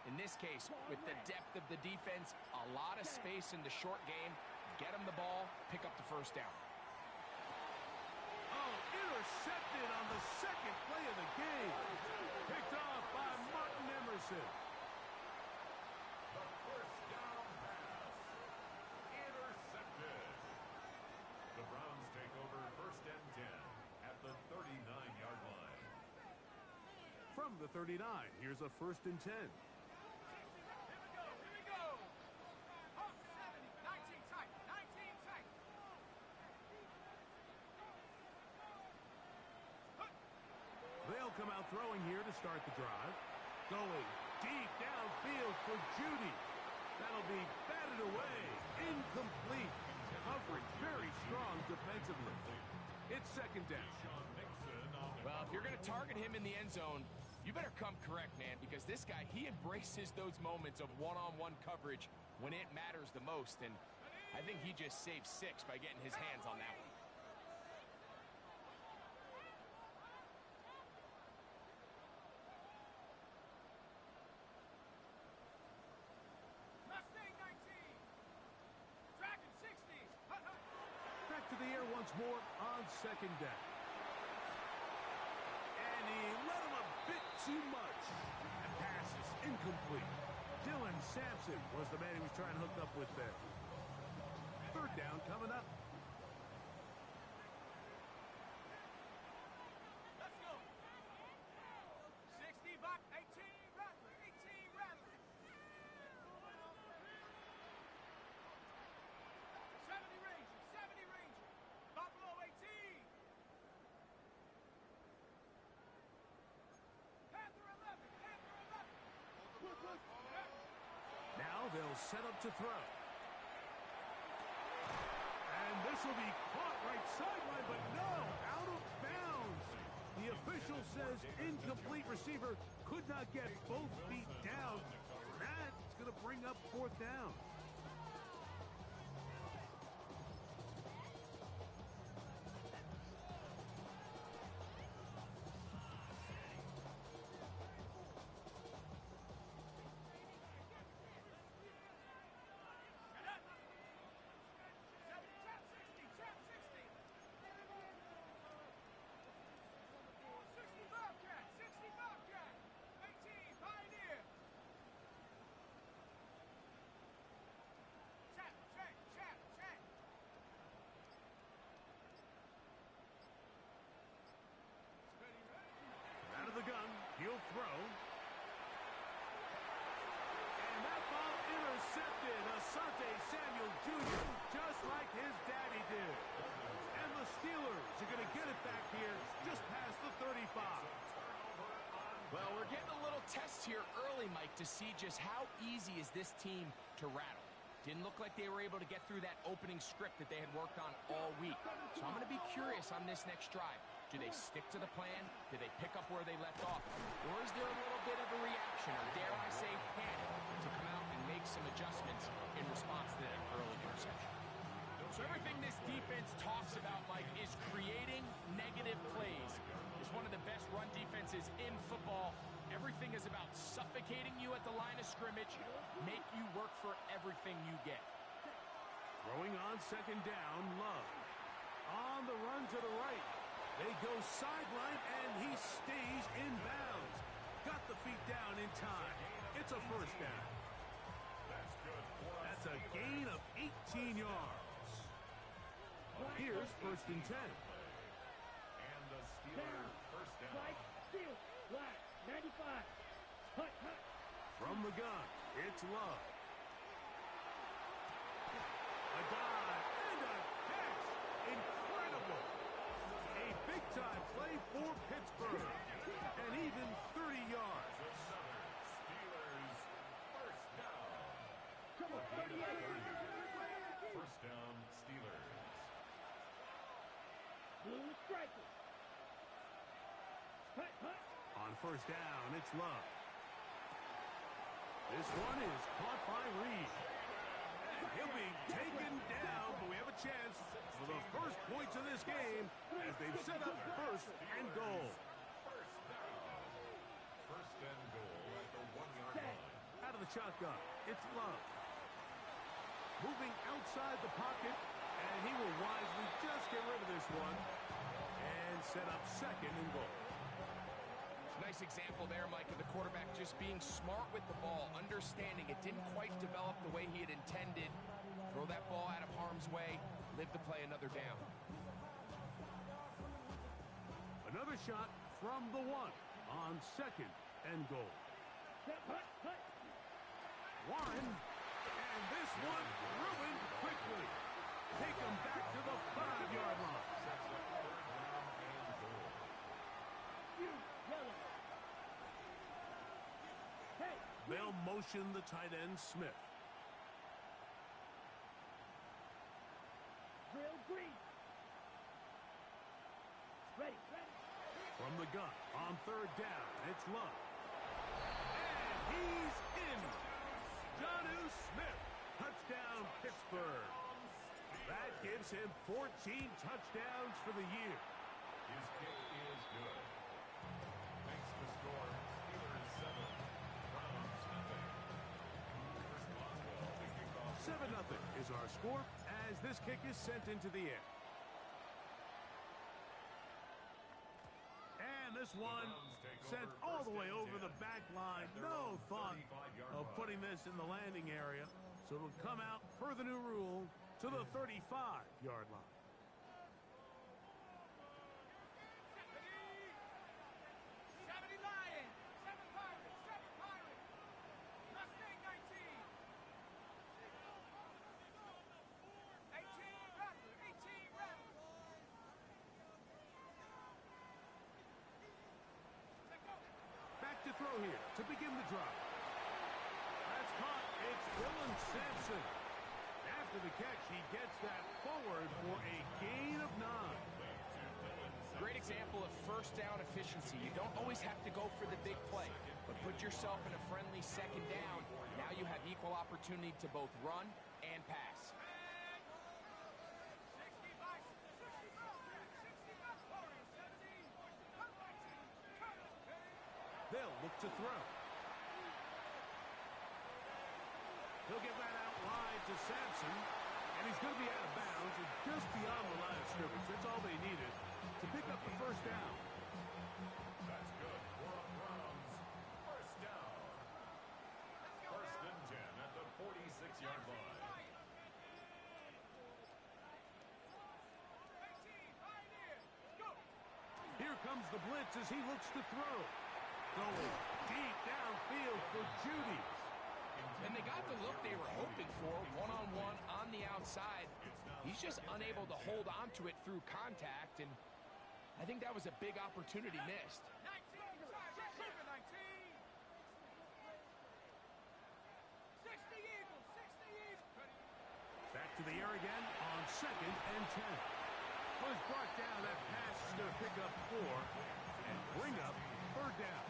In this case, with the depth of the defense, a lot of space in the short game, get them the ball, pick up the first down. Oh, intercepted on the second play of the game. Picked off by Martin Emerson. The first down pass. Intercepted. The Browns take over 1st and 10 at the 39-yard line. From the 39, here's a 1st and 10. Here we go. Pump 70, 19 tight, 19 tight. They'll come out throwing here to start the drive. Going deep downfield for Judy. That'll be batted away. Incomplete. Coverage very strong defensively. It's 2nd down. Well, if you're going to target him in the end zone, you better come correct, man, because this guy, he embraces those moments of one-on-one coverage when it matters the most, and I think he just saved 6 by getting his hands on that one. Mustang 19. Dragon 60. Back to the air once more on 2nd down. And he let him a bit too much. And pass is incomplete. Dylan Sampson was the man he was trying to hook up with there. 3rd down coming up. Let's go. 60 back, 18 Rattler, 18 Rattler. 70 Ranger, 70 Ranger. Buffalo 18. Panther 11, Panther 11. Now they'll set up to throw. And this will be caught right sideline, but no, out of bounds. The official says incomplete. Receiver could not get both feet down. That's going to bring up 4th down. Out of the gun, he'll throw. And that ball intercepted. Asante Samuel Jr., just like his daddy did. And the Steelers are going to get it back here just past the 35. Well, we're getting a little test here early, Mike, to see just how easy is this team to rattle. Didn't look like they were able to get through that opening script that they had worked on all week. So I'm going to be curious on this next drive. Do they stick to the plan? Do they pick up where they left off? Or is there a little bit of a reaction, or dare I say panic, to come out and make some adjustments in response to that early interception? So everything this defense talks about, Mike, is creating negative plays. It's one of the best run defenses in football. Everything is about suffocating you at the line of scrimmage, make you work for everything you get. Throwing on 2nd down, Love. On the run to the right. They go sideline, and he stays in bounds. Got the feet down in time. It's a 1st down. That's a gain of 18 yards. Here's 1st and 10. And the Steelers 1st down. Right, steal, black, 95. Hut, hut. From the gun, it's Love. A dive and a catch. Incredible. A big-time play for Pittsburgh. And even 30 yards. Steelers 1st down. Come on, 38. 1st down, Steelers. Blue striker. Hut, hut. On 1st down, it's Love. This one is caught by Reed. And he'll be taken down, but we have a chance for the first points of this game as they've set up 1st and goal. 1st down. 1st and goal at the 1-yard line. shotgun. It's Love. Moving outside the pocket, and he will wisely just get rid of this one and set up second and goal. Nice example there, Mike, of the quarterback just being smart with the ball, understanding it didn't quite develop the way he had intended. Throw that ball out of harm's way, live to play another down. Another shot from the one on second and goal. One, and this one ruined quickly. Take him back to the 5-yard line. They'll motion the tight end, Smith. Drill green. Ready. From the gun on third down, it's Love. And he's in. Jonnu Smith, touchdown Pittsburgh. That gives him 14 touchdowns for the year. His kick is good. Makes the score Steelers 7, Browns nothing. Chris Boswell, the kickoff. 7-0 is our score as this kick is sent into the air. And this one sent all the way over the back line. No thought of putting this in the landing area. So it'll come out per the new rule to the 35-yard line. 70 Lions, 7 Pirates, 7 Pirates. Mustang 19. 18 Rattler, 18 Rattler. Let go. Back to throw here to begin the drive. That's caught. It's Dylan Sampson. After the catch, he gets that forward for a gain of 9. Great example of first down efficiency. You don't always have to go for the big play, but put yourself in a friendly second down. Now you have equal opportunity to both run and pass. 60 Bison, 60 Bison, 60 Bison, 17. Cut 19. Cut. They'll look to throw. He'll get that out wide to Sampson, and he's going to be out of bounds and just beyond the line of scrimmage. That's all they needed to pick up the first down. That's good for a Browns first down. First and 10 at the 46-yard line. 18, Pioneer. Go. Here comes the blitz as he looks to throw. Going deep downfield for Judy. And they got the look they were hoping for, one-on-one on the outside. He's just unable to hold on to it through contact, and I think that was a big opportunity missed. 19, 19. 60 Eagles, 60 Eagles. Back to the air again on second and 10. Was brought down. That pass is going to pick up 4 and bring up third down.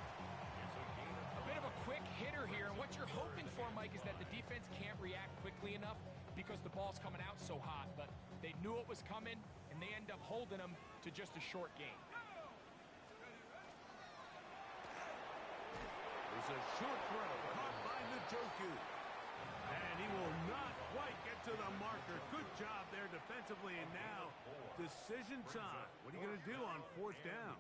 A bit of a quick hitter here, and what you're hoping for, Mike, is that the defense can't react quickly enough because the ball's coming out so hot, but they knew it was coming, and they end up holding them to just a short gain. There's a short throw caught by Njoku. And he will not quite get to the marker. Good job there defensively, and now decision time. What are you going to do on fourth down?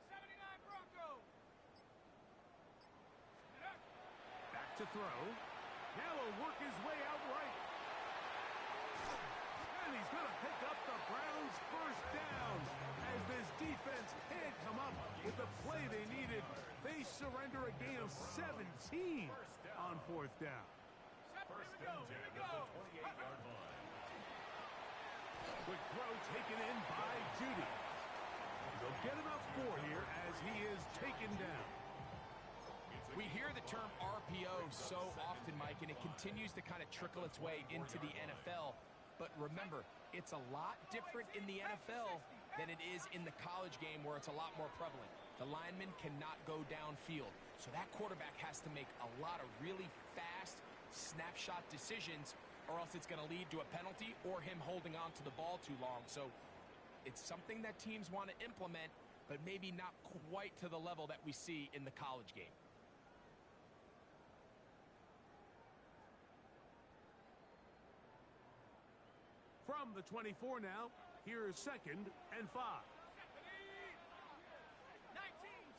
79 Broncos. Back to throw. Now he'll work his way out right. And he's going to pick up the Browns' first down as this defense can't come up with the play they needed. They surrender a gain of 17 on fourth down. First and 10 at the 28-yard line. Quick throw taken in by Judy. They'll get him up 4 here as he is taken down. We hear the term RPO so often, Mike, and it continues to kind of trickle its way into the NFL. But remember, it's a lot different in the NFL than it is in the college game where it's a lot more prevalent. The lineman cannot go downfield, so that quarterback has to make a lot of really fast snapshot decisions, or else it's going to lead to a penalty or him holding on to the ball too long. So it's something that teams want to implement, but maybe not quite to the level that we see in the college game. From the 24 now, here's 2nd and 5. 19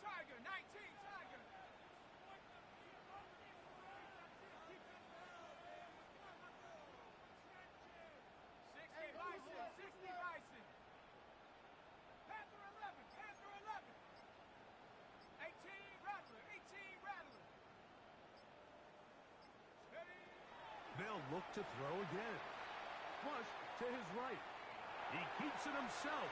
Tiger, 19 Tiger. 60 Bison, 60 Bison. Panther 11, Panther 11. 18 Rattler, 18 Rattler. Steady. They'll look to throw again. Flush to his right. He keeps it himself.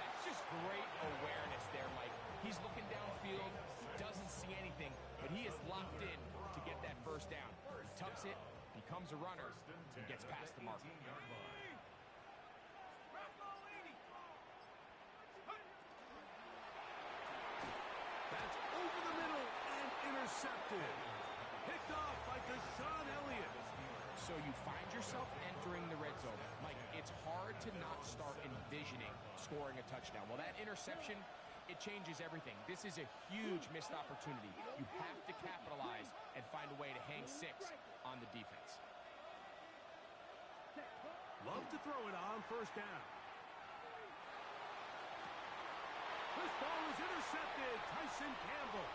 That's just great awareness there, Mike. He's looking downfield, doesn't see anything, but he is locked in to get that first down. He tucks it, becomes a runner, and gets past the marker. That's over the middle and intercepted. Picked off by Deshaun Elliott. So you find yourself entering the red zone. Mike, it's hard to not start envisioning scoring a touchdown. Well, that interception, it changes everything. This is a huge missed opportunity. You have to capitalize and find a way to hang 6 on the defense. Love to throw it on first down. This ball is intercepted. Tyson Campbell.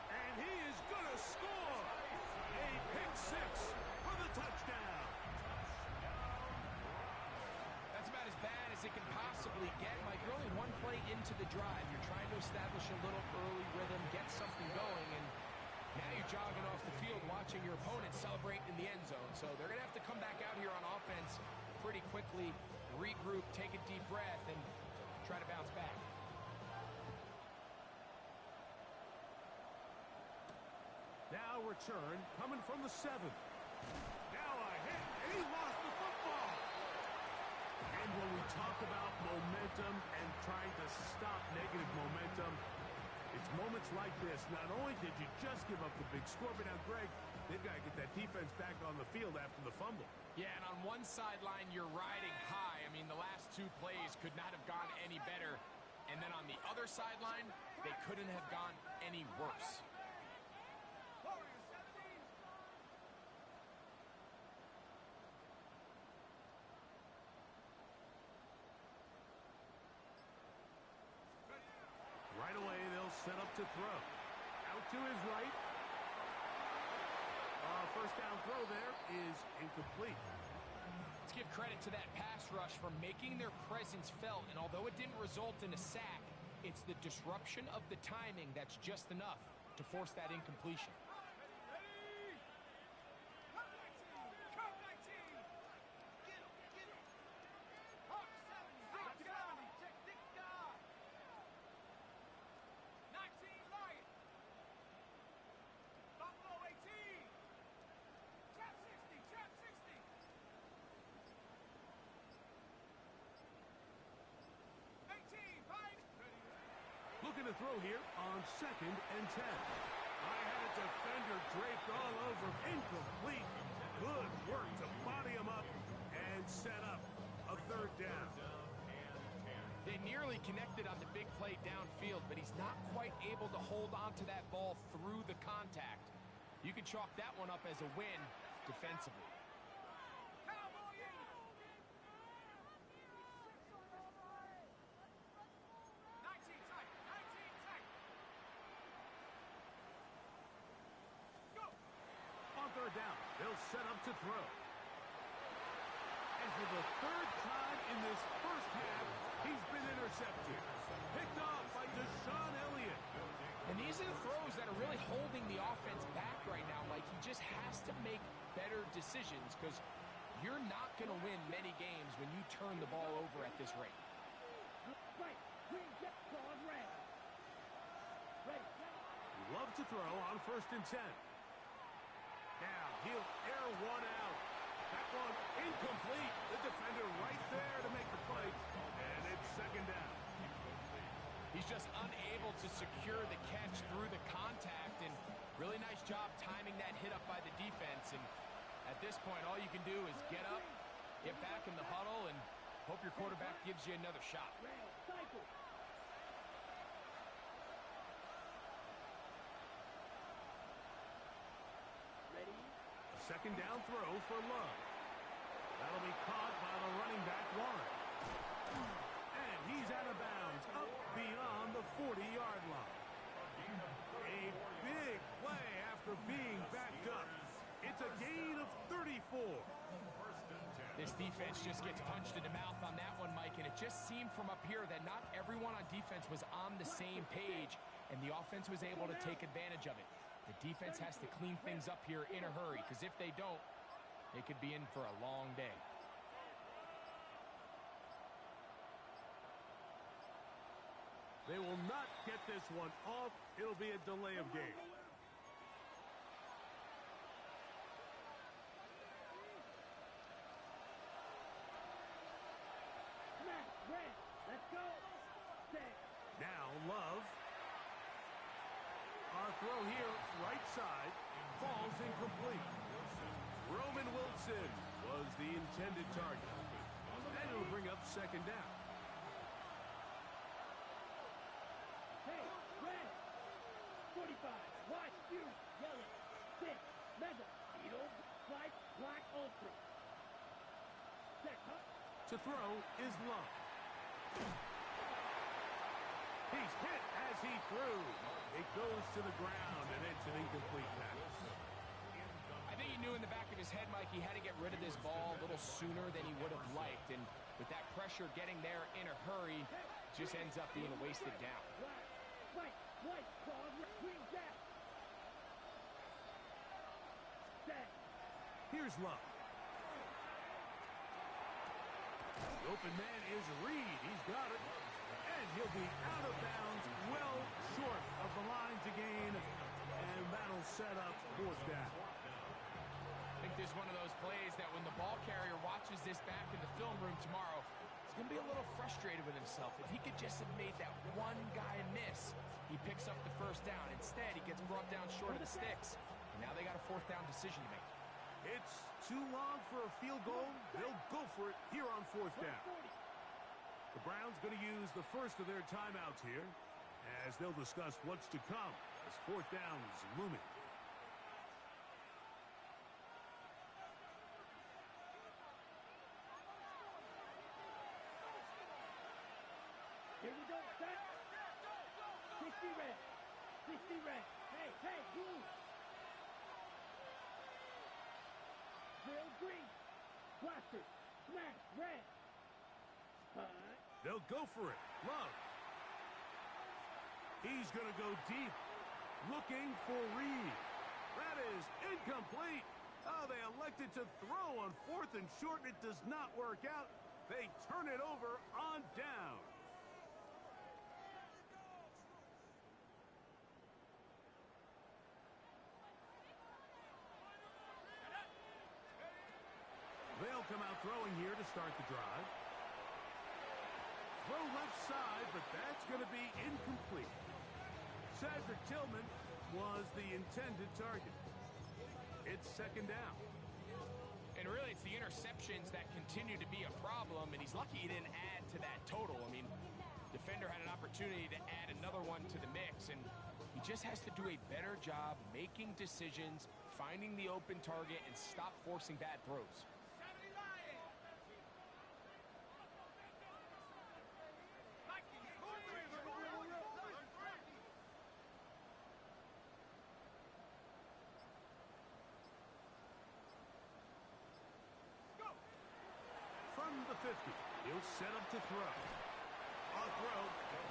And he is going to score. A pick 6 for the touchdown. That's about as bad as it can possibly get, Mike. You're only one play into the drive. You're trying to establish a little early rhythm, get something going, and now you're jogging off the field watching your opponent celebrate in the end zone. So they're going to have to come back out here on offense pretty quickly, regroup, take a deep breath, and try to bounce back. Now return coming from the 7. Now a hit, and he lost the football. And when we talk about momentum and trying to stop negative momentum, it's moments like this. Not only did you just give up the big score, but now, Greg, they've got to get that defense back on the field after the fumble. Yeah, and on one sideline, you're riding high. I mean, the last 2 plays could not have gone any better. And then on the other sideline, they couldn't have gone any worse. Right away, they'll set up to throw. Out to his right. First down throw there is incomplete. Let's give credit to that pass rush for making their presence felt. And although it didn't result in a sack, it's the disruption of the timing that's just enough to force that incompletion. Looking to throw here on 2nd and 10. I had a defender draped all over. Incomplete. Good work to body him up and set up a 3rd down. They nearly connected on the big play downfield, but he's not quite able to hold on to that ball through the contact. You can chalk that one up as a win defensively. On 3rd down, they'll set up to throw. And for the 3rd time in this first half, he's been intercepted. Picked off by Deshaun Elliott. And these are the throws that are really holding the offense back right now, Mike. He just has to make better decisions because you're not going to win many games when you turn the ball over at this rate. Right. Green jet claws red. Ready. Love to throw on 1st and 10. Now he'll air one out. That one incomplete. defender right there to make the play. And it's second down. He's just unable to secure the catch through the contact, and really nice job timing that hit up by the defense. And at this point, all you can do is get up, get back in the huddle, and hope your quarterback gives you another shot. A second down throw for Love. That'll be caught by the running back, Warren. And he's out of bounds, up beyond the 40-yard line. A big play after being backed up. It's a gain of 34. This defense just gets punched in the mouth on that one, Mike, and it just seemed from up here that not everyone on defense was on the same page, and the offense was able to take advantage of it. The defense has to clean things up here in a hurry, because if they don't, they could be in for a long day. They will not get this one off. It'll be a delay of game. Let's go. Now Love. Our throw here, right side, falls incomplete. Roman Wilson was the intended target. And it'll bring up second down. Hey, red. 45. Watch you. Yellow. 6. Mega. Beetle. Flight. Black. Ultra. Set. Up. To throw is Love. He's hit as he threw. It goes to the ground, and it's an incomplete pass. I think he knew in the back of his head, Mike, he had to get rid of this ball a little sooner than he would have liked. And with that pressure getting there in a hurry, it just ends up being a wasted down. White. Cross. Green. Jack. Set. Here's Love. The open man is Reed. He's got it. And he'll be out of bounds, well short of the line to gain. And that'll set up fourth down. I think this is one of those plays that when the ball carrier watches this back in the film room tomorrow, he's going to be a little frustrated with himself. If he could just have made that one guy miss, he picks up the first down. Instead, he gets brought down short of the sticks. And now they got a fourth down decision to make. It's too long for a field goal. They'll go for it here on fourth down. The Browns going to use the first of their timeouts here as they'll discuss what's to come as fourth down is looming. Here we go. Set. 60 red. 60 red. Hey, move. Drill green. Blaster. Smash. Red. Punt. They'll go for it. Love. He's going to go deep. Looking for Reed. That is incomplete. Oh, they elected to throw on fourth and short. It does not work out. They turn it over on down. They'll come out throwing here to start the drive. Throw left side, but that's going to be incomplete. Cedric Tillman was the intended target. It's second down. And really, it's the interceptions that continue to be a problem, and he's lucky he didn't add to that total. I mean, defender had an opportunity to add another one to the mix, and he just has to do a better job making decisions, finding the open target, and stop forcing bad throws. From the 50, he'll set up to throw. A throw,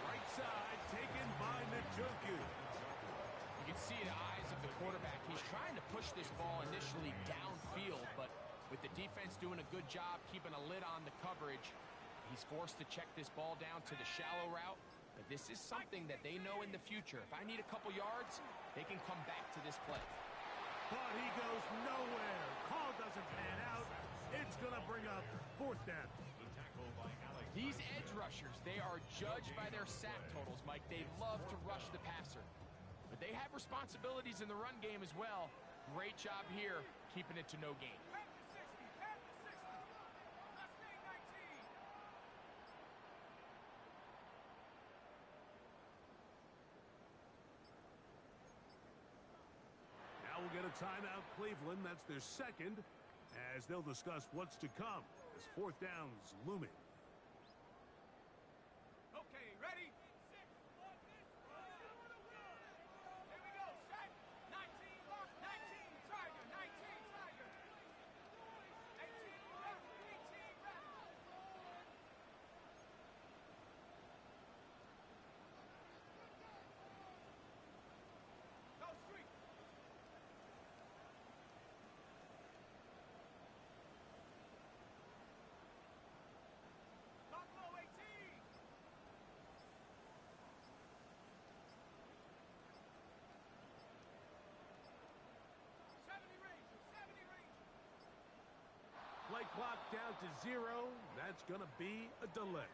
right side, taken by Njoku. You can see the eyes of the quarterback. He's trying to push this ball initially downfield, but with the defense doing a good job keeping a lid on the coverage, he's forced to check this ball down to the shallow route. But this is something that they know in the future. If I need a couple yards, they can come back to this play. But he goes nowhere. Call doesn't pan out. It's going to bring up fourth fourth down. The tackle by Alex. These edge rushers, they are judged by their sack totals, Mike. They love to rush the passer. But they have responsibilities in the run game as well. Great job here, keeping it to no gain. Back to 60. Back to 60. Let's stay 19. Now we'll get a timeout, Cleveland. That's their second, as they'll discuss what's to come as fourth down's looming. Okay, ready? Here we go, set. 19, lock, 19, Tiger, 19, Tiger. 18, left, 18, ready. Go street. Lock low, 18. 70 Rangers, 70 Rangers. Play clock down to 0. That's going to be a delay.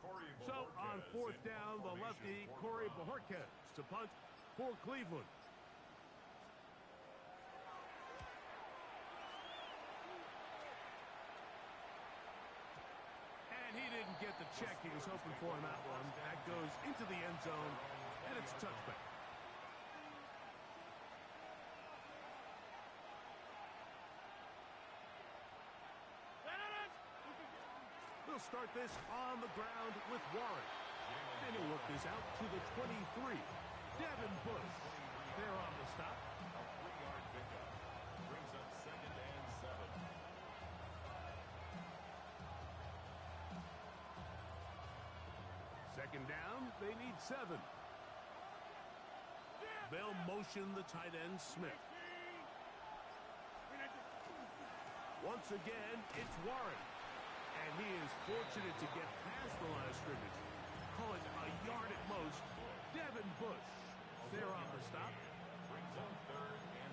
Corey So on Bojorquez fourth in down, the formation lefty, for Corey Browns. Bojorquez to punt for Cleveland. And he didn't get the check he was hoping for in that one. That goes into the end zone, and it's a touchback. They'll start this on the ground with Warren. And he'll work this out to the 23. Devin Bush there on the stop. A 3-yard pickup. Brings up 2nd and 7. Second down, they need 7. They'll motion the tight end Smith. Once again, it's Warren. And he is fortunate to get past the line of scrimmage. Call it a yard at most. Devin Bush there on the stop. Brings up 3rd and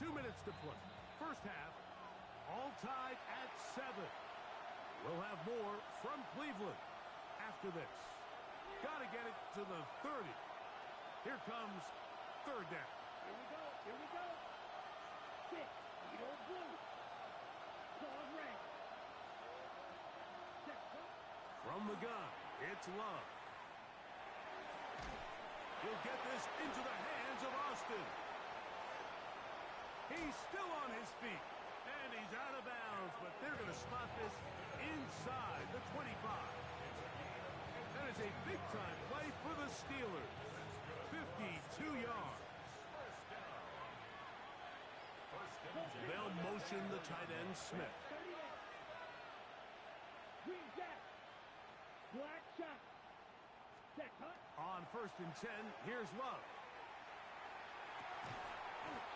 6. 2 minutes to play. First half, all tied at 7. We'll have more from Cleveland after this. Got to get it to the 30. Here comes third down. Here we go. Here we go. 6. You don't blue. Pause red. Set. From the gun, it's Love. He'll get this into the hands of Austin. He's still on his feet, and he's out of bounds, but they're going to spot this inside the 25. That is a big-time play for the Steelers. 52 yards. They'll motion the tight end Smith. 38. Green jack. Black shot. Set. Hunt. On 1st and 10, here's Love.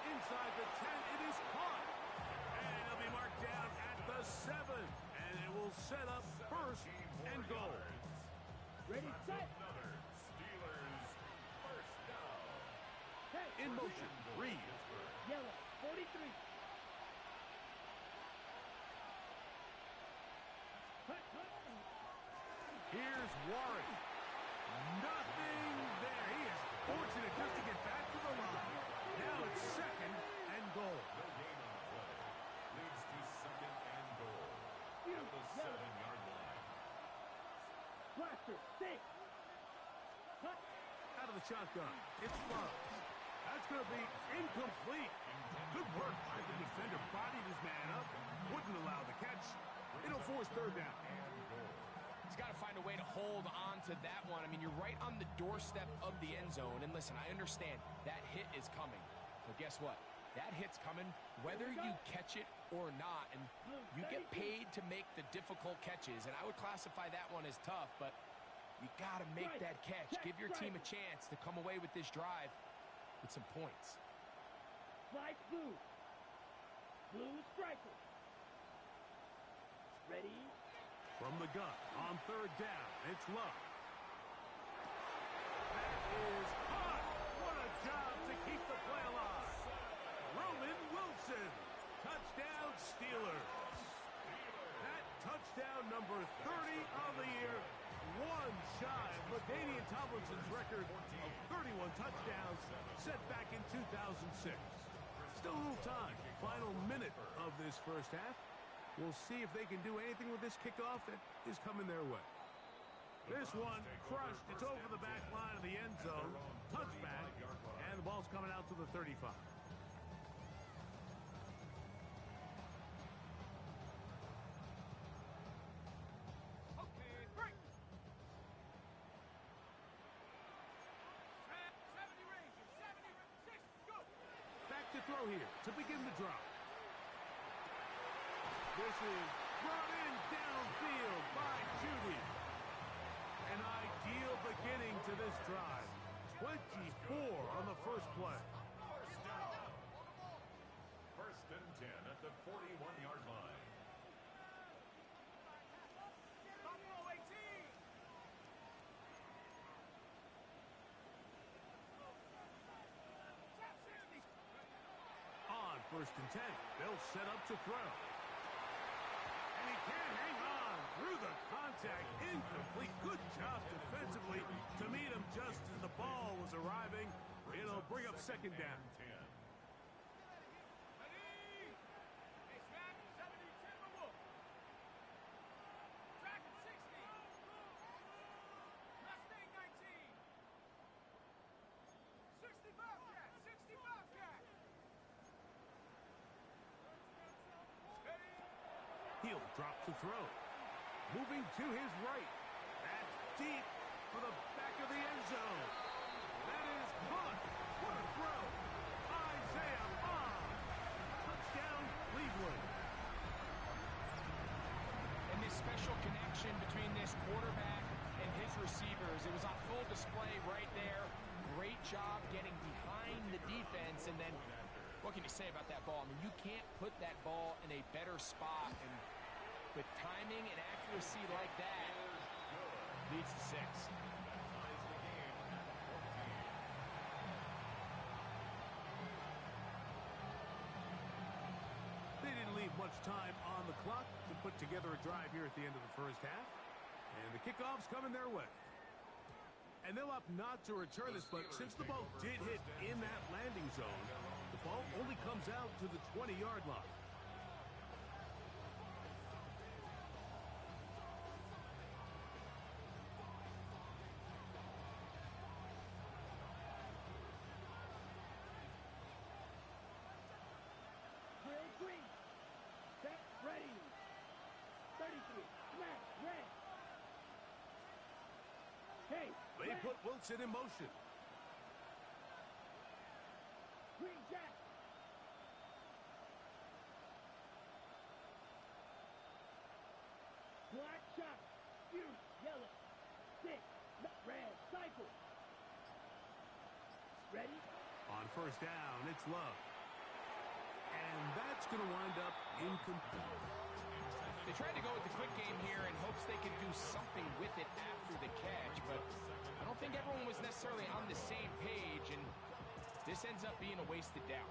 Inside the 10, it is caught. And it'll be marked down at the 7. And it will set up 1st and goal. Ready, set. Another Steelers first down. Hey. In motion, Reed. Yellow. 43. Hunt. Hunt. Here's Warren. Nothing there. He is fortunate just to get back to the line. Now it's 2nd and goal. No gain on the play. Leads to 2nd and goal. At the 7-yard line. Blaster. 6. Hunt. Out of the shotgun, it's Love. That's going to be incomplete. Good work. The defender bodied his man up, wouldn't allow force third down. He's got to find a way to hold on to that one. I mean, you're right on the doorstep of the end zone. And listen, I understand that hit is coming. But guess what? That hit's coming whether you catch it or not. And you get paid to make the difficult catches. And I would classify that one as tough, but you got to make that catch. Give your team a chance to come away with this drive with some points. Slide blue. Blue striker. Ready? From the gun on third down, it's Love. That is hot. What a job to keep the play alive. Roman Wilson. Touchdown Steelers. That touchdown number 30 of the year. One shy of LaDainian Tomlinson's record of 31 touchdowns set back in 2006. Still a little time. Final minute of this first half. We'll see if they can do anything with this kickoff that is coming their way. This one crushed. It's over the back line of the end zone. Touchback. And the ball's coming out to the 35. Okay, break. 70 ranges, 76, go. Back to throw here to begin the drive. This is brought in downfield by Judy. An ideal beginning to this drive. 24 on the first play. First down. First and 10 at the 41-yard line. Buffalo 18. On first and 10, they'll set up to throw. And he can't hang on through the contact. Incomplete. Good job defensively to meet him just as the ball was arriving. It'll bring up second down. 10. Ready? It's Madden 70, Timber Wolf. Dragon 60. Mustang 19. 60 Bobcat, 60 Bobcat. Ready? He'll drop to throw. Moving to his right. That's deep for the back of the end zone. That is caught. What a throw. Isaiah Bond. Touchdown, Cleveland. And this special connection between this quarterback and his receivers, it was on full display right there. Great job getting behind the defense. And then what can you say about that ball? I mean, you can't put that ball in a better spot. And with timing and accuracy like that, leads to 6. They didn't leave much time on the clock to put together a drive here at the end of the first half. And the kickoff's coming their way. And they'll opt not to return this, but since the ball did hit in that landing zone, the ball only comes out to the 20-yard line. Drill green. Set ready. 33. Smash red. Hey. They red. put Wilson in motion. Green jack. Black shot. Fuse. Yellow. 6. Red. Cycle. Ready? On first down, it's Love. And that's going to wind up incomplete. They tried to go with the quick game here in hopes they could do something with it after the catch, but I don't think everyone was necessarily on the same page, and this ends up being a wasted down.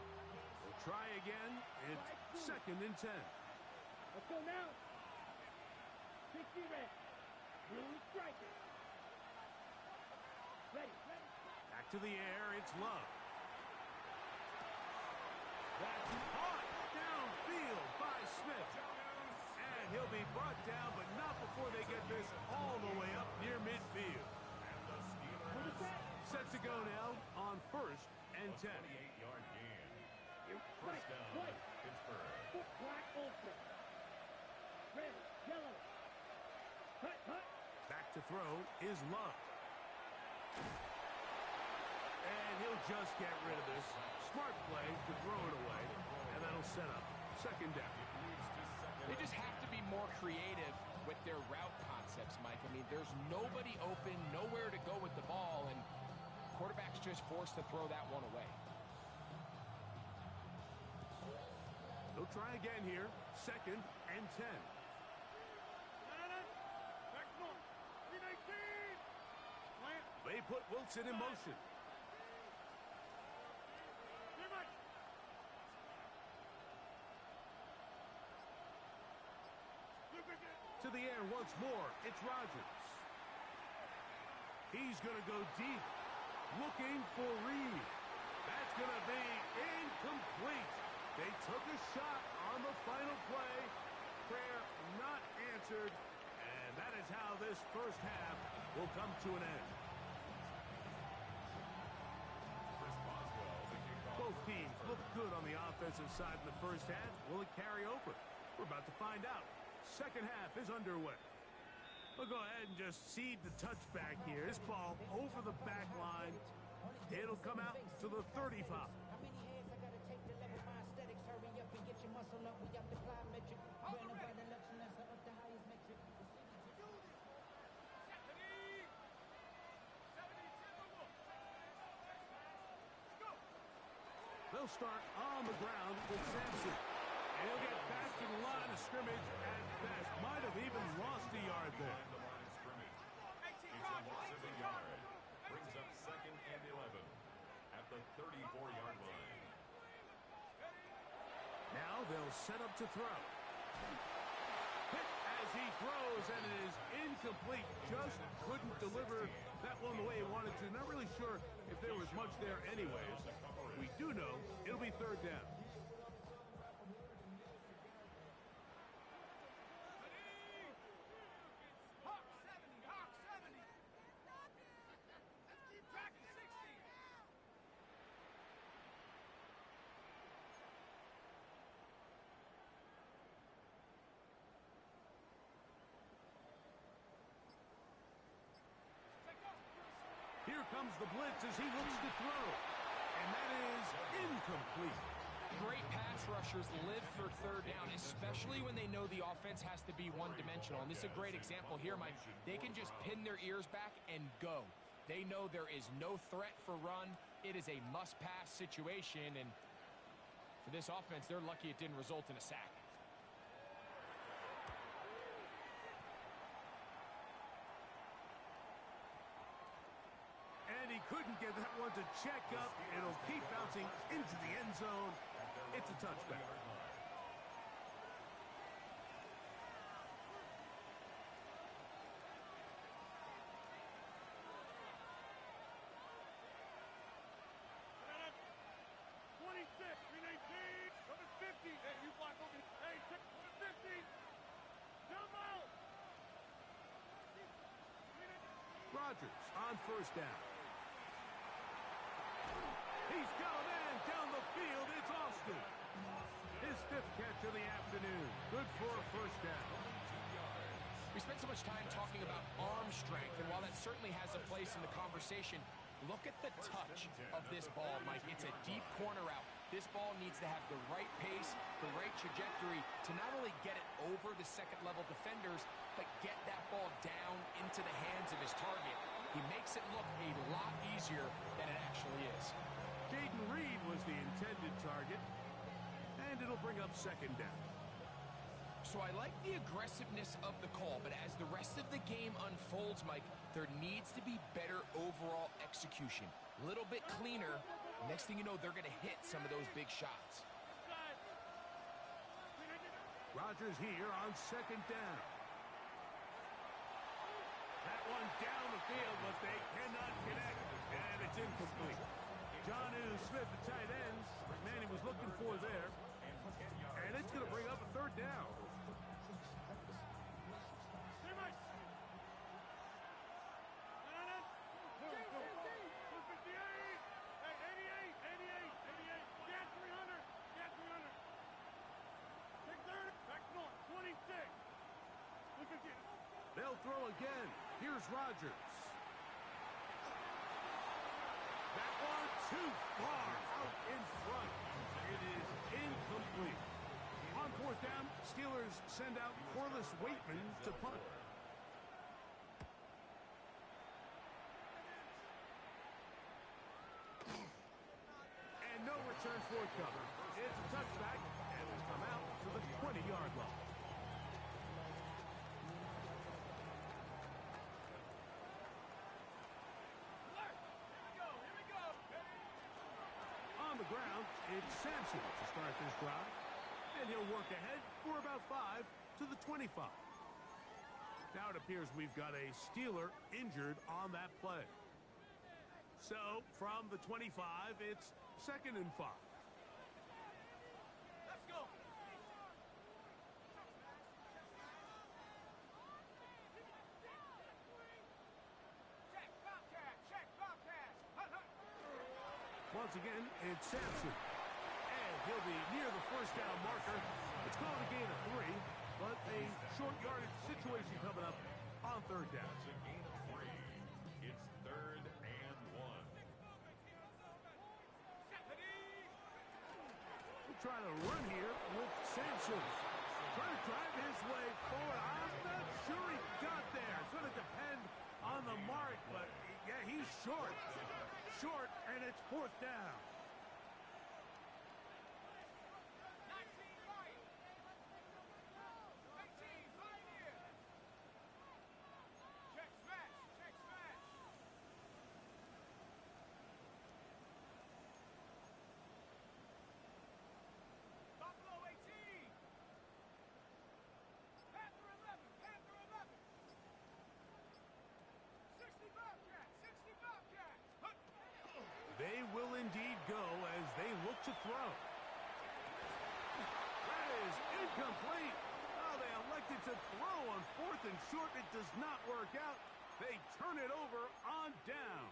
We'll try again. It's second and 10. Let's go now. 60 red. Blue striker. Ready. Ready. Back to the air, it's Love. That's caught downfield by Smith. And he'll be brought down, but not before they get this all the way up near midfield. What is that? Set to go now on first and 10. 28-yard gain. White. First down, White. Pittsburgh. Black ultra. Red. Yellow. throw is Love. And he'll just get rid of this. Smart play to throw it away, and that'll set up second down. They just have to be more creative with their route concepts, Mike. I mean, there's nobody open, nowhere to go with the ball, and quarterback's just forced to throw that one away. They'll try again here. Second and 10. They put Wilson in motion. To the air once more. It's Rodgers. He's going to go deep. Looking for Reed. That's going to be incomplete. They took a shot on the final play. Prayer not answered. And that is how this first half will come to an end. Both teams look good on the offensive side in the first half. Will it carry over? We're about to find out. Second half is underway. We'll go ahead and just seed the touchback here. This ball over the back line. It'll come out to the 35. How many hands I gotta take to level my aesthetics? Hurry up and get your muscle up. We got the plyometric. Running by the election, that's up the highest metric. They'll start on the ground with Sampson. And he'll get back to the line of scrimmage at best. Might have even lost a yard there. The line of scrimmage. He's a loss of a yard. Brings up second and 11 at the 34-yard line. Now they'll set up to throw. Hit as he throws, and it is incomplete. Just couldn't deliver that one the way he wanted to. Not really sure if there was much there anyways. We do know it'll be third down. Here comes the blitz as he looks to throw. And that is incomplete. Great pass rushers live for third down, especially when they know the offense has to be one-dimensional. And this is a great example here, Mike. They can just pin their ears back and go. They know there is no threat for run. It is a must-pass situation. And for this offense, they're lucky it didn't result in a sack. And he couldn't get that one to check up. It'll keep bouncing into the end zone. It's a touchback. Rodgers on first down. He's got a man down the field. It's Austin. His fifth catch of the afternoon. Good for a first down. We spent so much time talking about arm strength, and while that certainly has a place in the conversation, look at the touch of this ball, Mike. It's a deep corner route. This ball needs to have the right pace, the right trajectory to not only get it over the second-level defenders, but get that ball down into the hands of his target. He makes it look a lot easier than it actually is. Jaden Reed was the intended target, and it'll bring up second down. So I like the aggressiveness of the call, but as the rest of the game unfolds, Mike, there needs to be better overall execution. A little bit cleaner. Next thing you know, they're going to hit some of those big shots. Rodgers here on second down. That one down the field, but they cannot connect, and it's incomplete. Jonnu Smith, the tight end, man he was looking for there. And it's going to bring up a third down. They'll throw again. Here's Rodgers. That one too far out in front. It is incomplete. On fourth down, Steelers send out Corliss Waitman to punt. And no return forthcoming. It's a touchback, and will come out to the 20-yard line. Here we go. On the ground, it's Sampson to start this drive. And he'll work ahead for about 5 to the 25. Now it appears we've got a Steeler injured on that play. So, from the 25, it's 2nd and 5. Let's go. Check, Bobcat. Check, Bobcat. Hunt, hunt. Once again, it's Sampson. And he'll be near the first down marker. It's called a gain of 3, but a short yardage situation coming up on 3rd down. It's a gain of 3. It's 3rd and 1. We'll try to run here with Sampson. Trying to drive his way forward. I'm not sure he got there. It's going to depend on the mark, but yeah, he's short. Short, and it's 4th down. 19 right. 18 right here. Check smash. Check smash. Buffalo 18. Panther 11. Panther 11. 60 Bobcat. 60 Bobcat. Hunt. They will indeed go as they look to throw. That is incomplete. Oh, they elected to throw on 4th and short. It does not work out. They turn it over on down.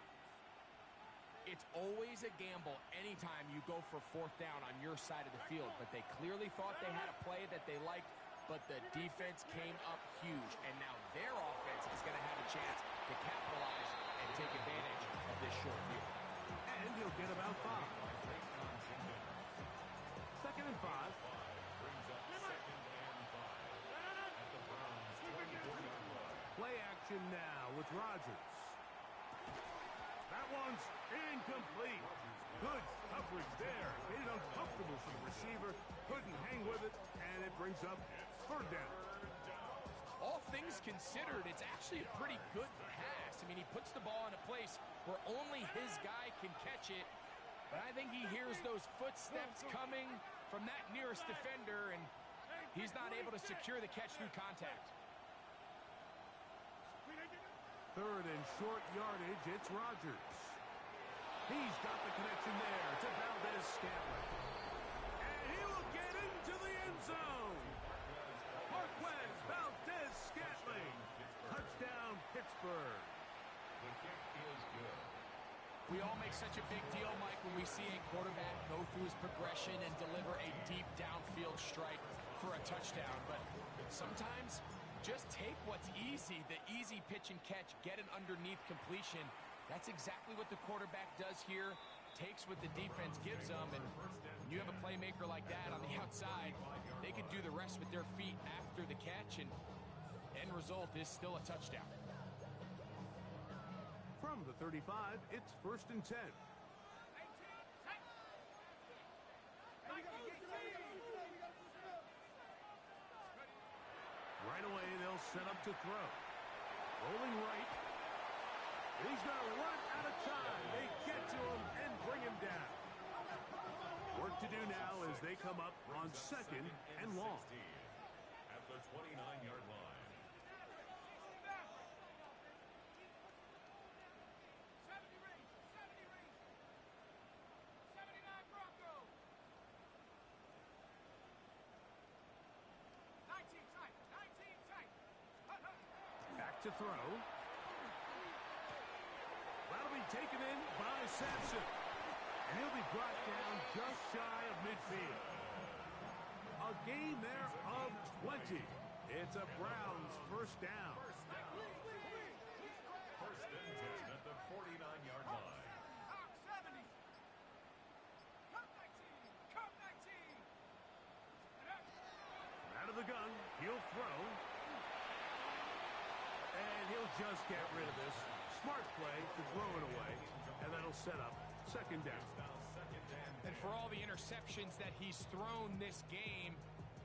It's always a gamble anytime you go for 4th down on your side of the field, but they clearly thought they had a play that they liked, but the defense came up huge, and now their offense is going to have a chance to capitalize and take advantage of this short field. And he'll get about 5. 2nd and 5. Brings up 2nd and 5. At the Browns' 24-yard line. Play action now with Rodgers. That one's incomplete. Good coverage there. Made it uncomfortable for the receiver. Couldn't hang with it, and it brings up 3rd down. All things considered, it's actually a pretty good pass. I mean, he puts the ball in a place where only his guy can catch it, but I think he hears those footsteps coming from that nearest defender, and he's not able to secure the catch through contact. 3rd and short yardage, it's Rodgers. He's got the connection there to Valdez-Scantling. And he will get into the end zone. Marquez Valdez-Scantling. Touchdown, Pittsburgh. The kick is good. We all make such a big deal, Mike, when we see a quarterback go through his progression and deliver a deep downfield strike for a touchdown. But sometimes, just take what's easy, the easy pitch and catch, get an underneath completion. That's exactly what the quarterback does here, takes what the defense gives them, and when you have a playmaker like that on the outside, they can do the rest with their feet after the catch, and end result is still a touchdown. From the 35, it's 1st and 10. Right away, they'll set up to throw. Rolling right. He's going to run out of time. They get to him and bring him down. Work to do now as they come up on 2nd and long. 16 at the 29-yard line. 70 range. 79 Bronco. 19 tight. 19 tight. Hunt, hunt. Back to throw. That'll be taken in by Sampson. And he'll be brought down just shy of midfield. A gain there of 20. It's a Browns first down. First and 10 at the 49-yard line. Hawk 70. Come 19. Come 19. Out of the gun, he'll throw. And he'll just get rid of this. Smart play to throw it away. And that'll set up second down. And for all the interceptions that he's thrown this game,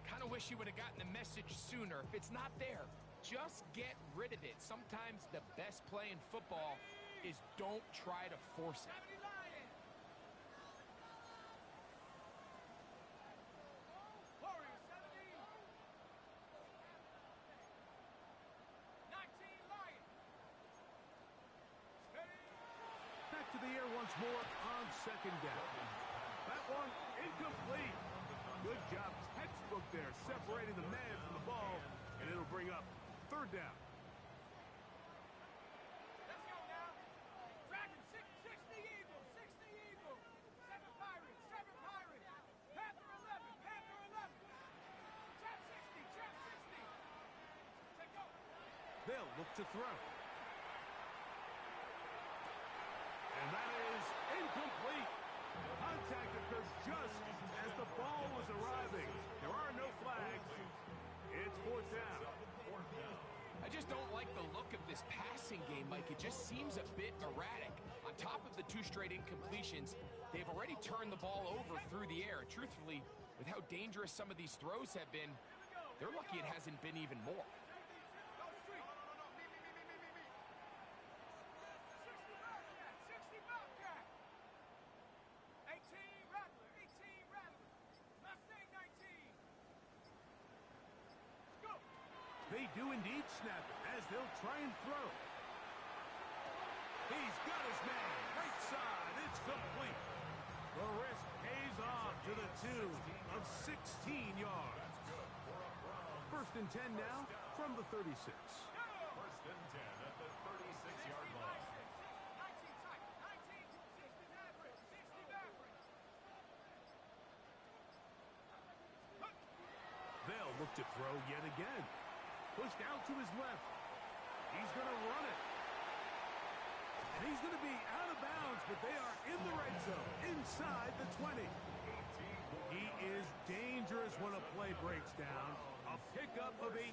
kind of wish he would have gotten the message sooner. If it's not there, just get rid of it. Sometimes the best play in football is don't try to force it. 70 Lions. Warriors 70. 19 Lions. Steady. Back to the air once more on second down. That one incomplete. Good job, textbook there, separating the man from the ball, and it'll bring up third down. Let's go now. Dragon 6 the Eagles. 6 the Eagles. 7 Pirates. 7 Pirates. Panther 11. Panther 11. Trap 60. Trap 60. Take over. They'll look to throw. And that is incomplete. Contact occurs just as the ball was arriving. There are no flags. It's fourth down. I just don't like the look of this passing game, Mike. It just seems a bit erratic. On top of the 2 straight incompletions, they've already turned the ball over through the air. And truthfully, with how dangerous some of these throws have been, they're lucky it hasn't been even more. Go street. 60 Bobcat. 60 Bobcat. 18 Rattler. 18 Rattler. Mustang 19. Let's go. They do indeed snap it as they'll try and throw. He's got his man. Right side. It's complete. The risk pays off to the tune of 16 yards. First and 10 now from the 36. First and 10 at the 36-yard line. 19 tight. 19. 60 Maverick. 60 Maverick. They'll look to throw yet again. Pushed out to his left. He's going to run it. And he's going to be out of bounds, but they are in the red zone, inside the 20. He is dangerous when a play breaks down. A pickup of 18.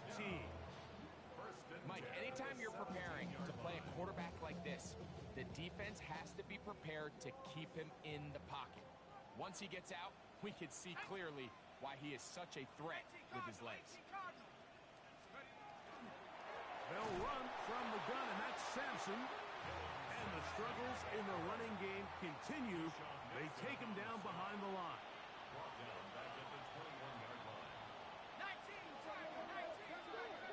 Mike, anytime you're preparing to play a quarterback like this, the defense has to be prepared to keep him in the pocket. Once he gets out, we can see clearly why he is such a threat with his legs. They'll run from the gun, and that's Sampson. And the struggles in the running game continue. They take him down behind the line. Brought down back at the 21-yard line. 19 Tiger. 19 Tiger.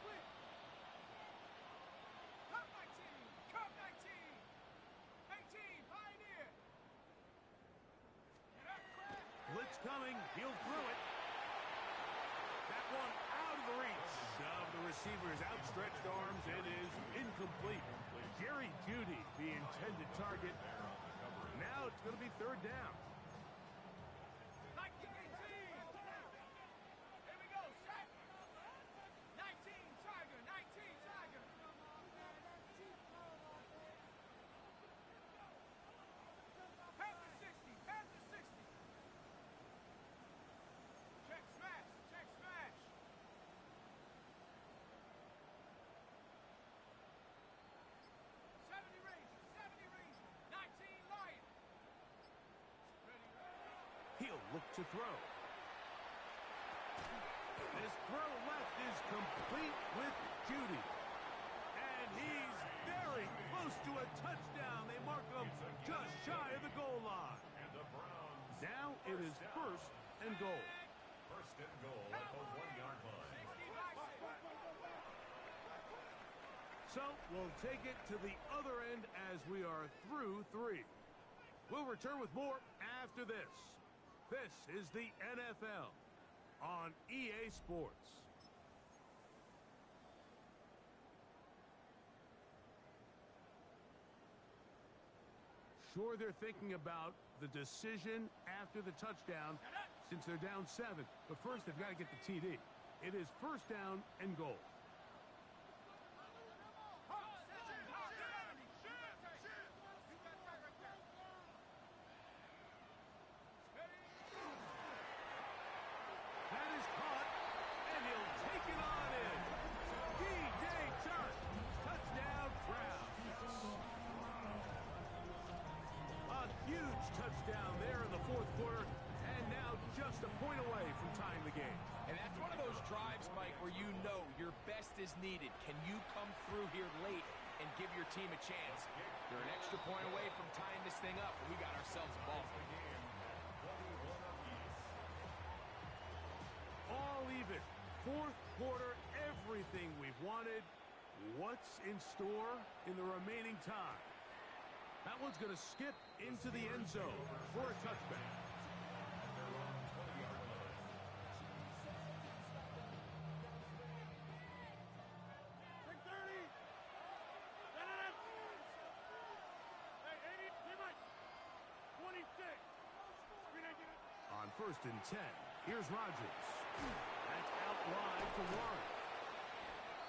Blitz. Come 19. Come 19. 18 Pioneer. Blitz coming. He'll throw it. That one out of the reach of the receiver's outstretched arms. It is incomplete. Jerry Jeudy, the intended target. Now it's going to be third down. 19 18. Here we go. Set. 19 Tiger. 19 Tiger. Panther 60. Panther 60. Check smash. Check smash. 70 Rangers. 70 Rangers. 19 Lions. He'll look to throw. His throw left is complete with Jeudy. And he's very close to a touchdown. They mark him just shy of the goal line. And the Browns. Now it is first and goal. First and goal at the 1-yard line. 60 by 6. So we'll take it to the other end as we are through 3. We'll return with more after this. This is the NFL on EA Sports. Sure, they're thinking about the decision after the touchdown since they're down 7. But first, they've got to get the TD. It is first down and goal. That is caught, and he'll take it on in. D.J. Chark, touchdown Browns. A huge touchdown there in the fourth quarter, and now just a point away from tying the game. And that's one of those drives, Mike, where you know your best is needed. Can you come through here late and give your team a chance? They're an extra point away from tying this thing up, and we got ourselves a ball game. All even. Fourth quarter, everything we've wanted. What's in store in the remaining time? That one's going to skip into the end zone for a touchback. On first and 10, here's Rodgers. That's out wide to Warren.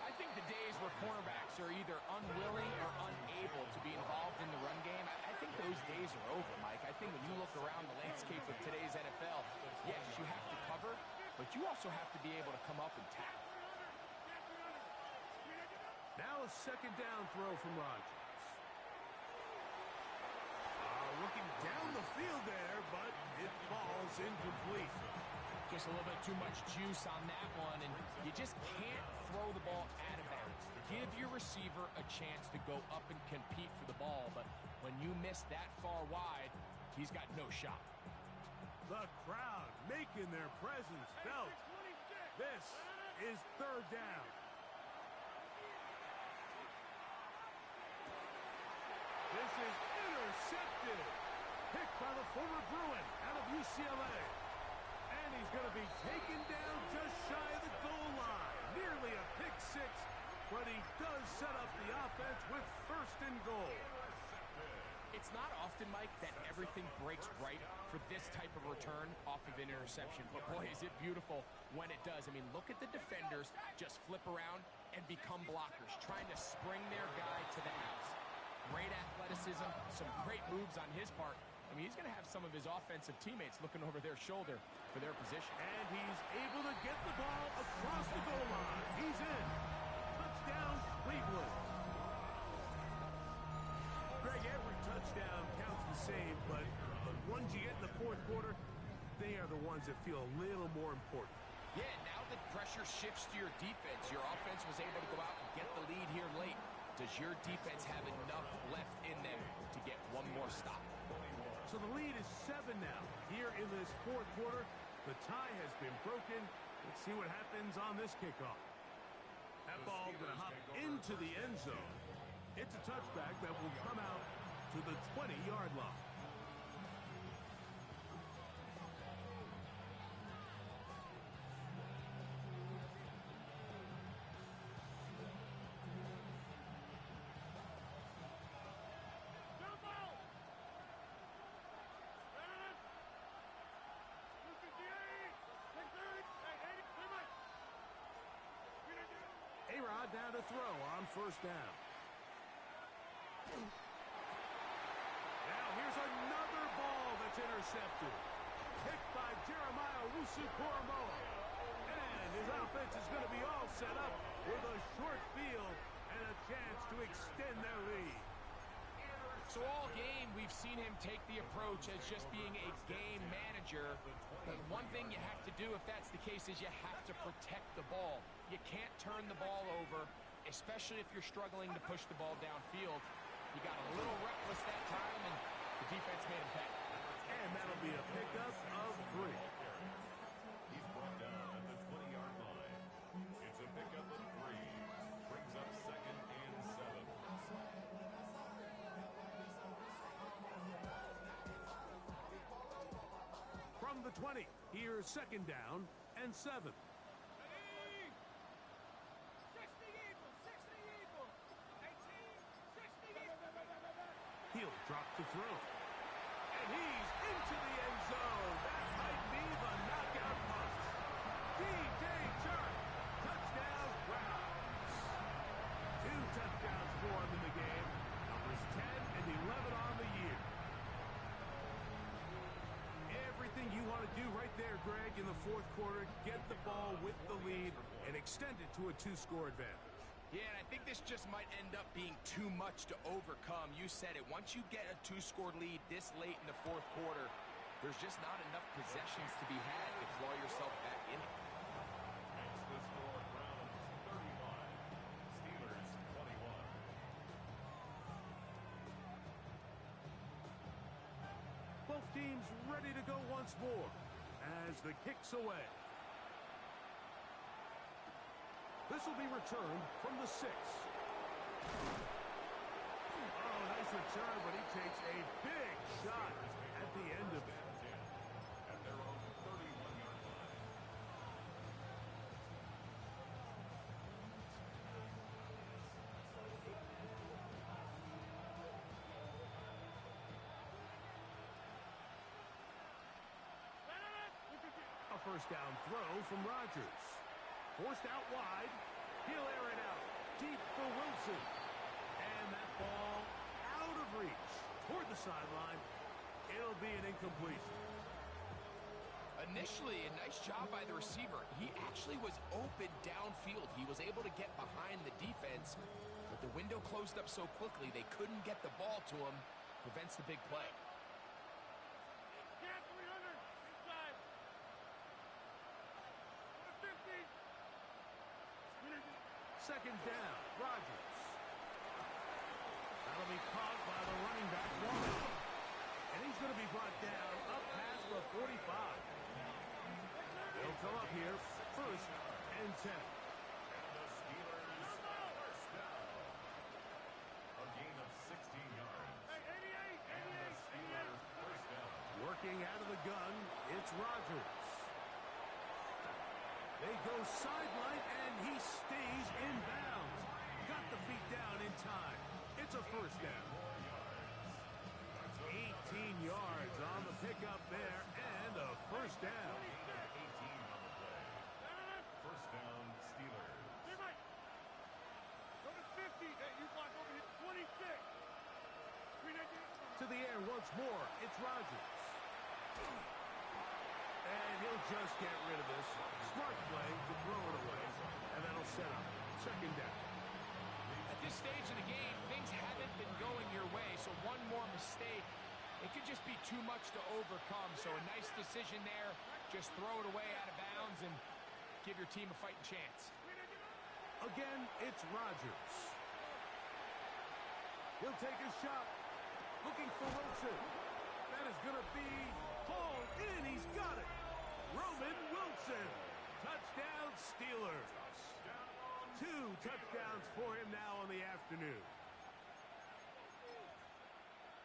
I think the days where cornerbacks are either unwilling or unable to be involved in the run game, I think those days are over, Mike. I think when you look around the landscape of today's NFL, yes, you have to cover, but you also have to be able to come up and tackle. Now a second down throw from Rodgers. Looking down the field there, but it falls incomplete. Just a little bit too much juice on that one, and you just can't throw the ball out of bounds. Give your receiver a chance to go up and compete for the ball, but when you miss that far wide, he's got no shot. The crowd making their presence felt. This is third down. This is intercepted. Picked by the former Bruin out of UCLA. And he's going to be taken down just shy of the goal line. Nearly a pick six, but he does set up the offense with first and goal. It's not often, Mike, that everything breaks right for this type of return off of an interception. But, boy, is it beautiful when it does. I mean, look at the defenders just flip around and become blockers, trying to spring their guy to the house. Great athleticism, some great moves on his part. I mean, he's going to have some of his offensive teammates looking over their shoulder for their position. And he's able to get the ball across the goal line. He's in. Touchdown, Cleveland. Greg, every touchdown counts the same, but the ones you get in the fourth quarter, they are the ones that feel a little more important. Yeah, now that pressure shifts to your defense, your offense was able to go out and get the lead here late. Does your defense have enough left in them to get one more stop? So the lead is 7 now. Here in this fourth quarter, the tie has been broken. Let's see what happens on this kickoff. That ball going to hop into the end zone. It's a touchback that will come out to the 20-yard line. A-Rod down to throw on first down. Now here's another ball that's intercepted. Picked by Jeremiah Owusu-Koramoah. And his offense is going to be all set up with a short field and a chance to extend their lead. So all game, we've seen him take the approach as just being a game manager. But one thing you have to do if that's the case is you have to protect the ball. You can't turn the ball over, especially if you're struggling to push the ball downfield. He got a little reckless that time, and the defense made him pay. And that'll be a pickup of 3. He's brought down at the 20-yard line. It's a pickup of 3. Brings up second and 7. From the 20, here's second down and 7. He'll drop to throw. And he's into the end zone. That might be the knockout punch. D.J. Chark Greg, in the fourth quarter, get the ball with the lead and extend it to a two-score advantage. Yeah, and I think this just might end up being too much to overcome. You said it. Once you get a two-score lead this late in the fourth quarter, there's just not enough possessions to be had to claw yourself back in it. Makes the score Browns 31, Steelers 21. Both teams ready to go once more as the kick's away. This will be returned from the 6. Oh, nice return, but he takes a big shot at the end of it. At their own 31-yard line. A first down throw from Rodgers. Forced out wide. He'll air it out. Deep for Wilson. And that ball out of reach. Toward the sideline. It'll be an incompletion. Initially, a nice job by the receiver. He actually was open downfield. He was able to get behind the defense, but the window closed up so quickly they couldn't get the ball to him. Prevents the big play. Get 300 inside. 50. Second down. Rodgers. That'll be caught by the running back, Warren. And he's going to be brought down up past the 45. He'll come up here. First and 10. And the Steelers first down. A gain of 16 yards. Hey, 88, And the Steelers first down. Working out of the gun, it's Rodgers. They go sideline, and he stays in bounds. Got the feet down in time. It's a first down. 18 yards on the pickup there, and a first down. 18 on the play. First down, Steelers. Hey, Mike. Number 50. Hey, you block over here. 26. 319. To the air once more, it's Rodgers. And he'll just get rid of this. Smart play to throw it away, and that'll set up second down. At this stage of the game, things haven't been going your way, so one more mistake, it could just be too much to overcome. So a nice decision there. Just throw it away out of bounds and give your team a fighting chance. Again, it's Rodgers. He'll take a shot. Looking for Wilson. That is going to be hauled in. He's got it. Roman Wilson. Touchdown, Steelers. 2 touchdowns for him now on the afternoon.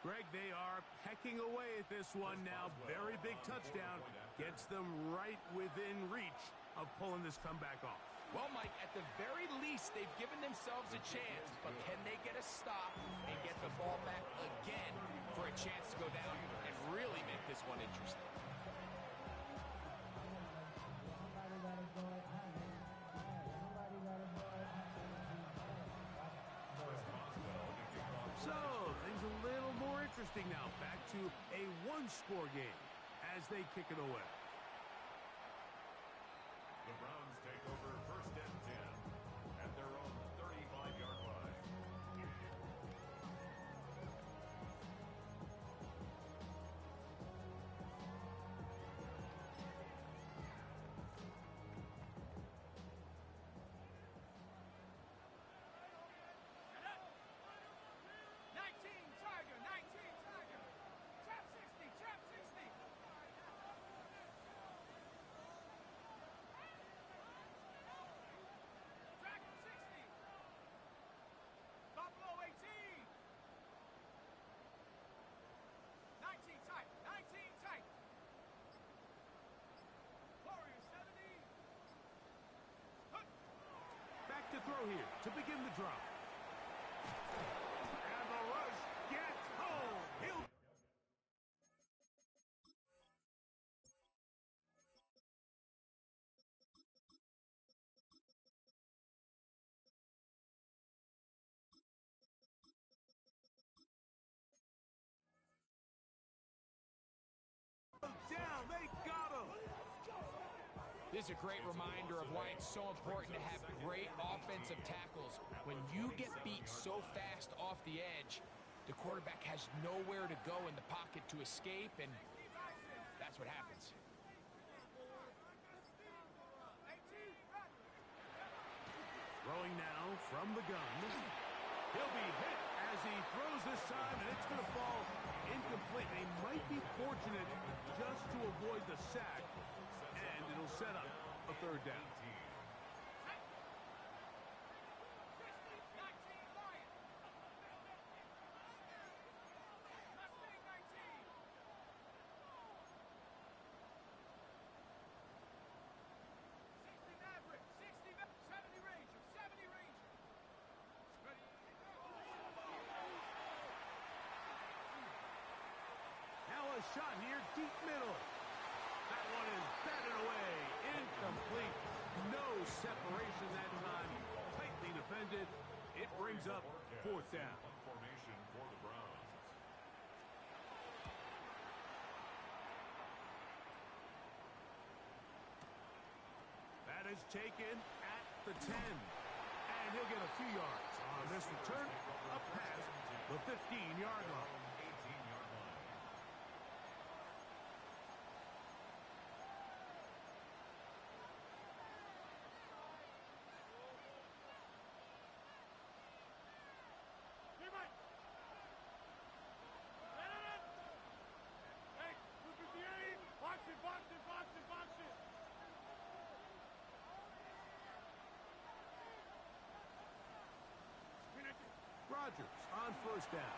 Greg, they are pecking away at this one now. Very big touchdown. Gets them right within reach of pulling this comeback off. Well, Mike, at the very least, they've given themselves a chance, but can they get a stop and get the ball back again for a chance to go down and really make this one interesting? So, things a little more interesting now. Back to a one-score game as they kick it away. The Browns take over first and 10 at their own 35-yard line. To throw here to begin the drive. And the rush gets home. He'll down. They got him. This is a great reminder of why it's so important to have great offensive tackles. When you get beat so fast off the edge, the quarterback has nowhere to go in the pocket to escape, and that's what happens. Throwing now from the gun. He'll be hit as he throws this time, and it's going to fall incomplete. They might be fortunate just to avoid the sack, and it'll set up a third down. A shot here, deep middle. That one is batted away, incomplete. No separation that time, tightly defended. It brings up fourth down. Formation for the Browns. That is taken at the 10. And he'll get a few yards on this return, up past the 15-yard line. Rodgers on first down.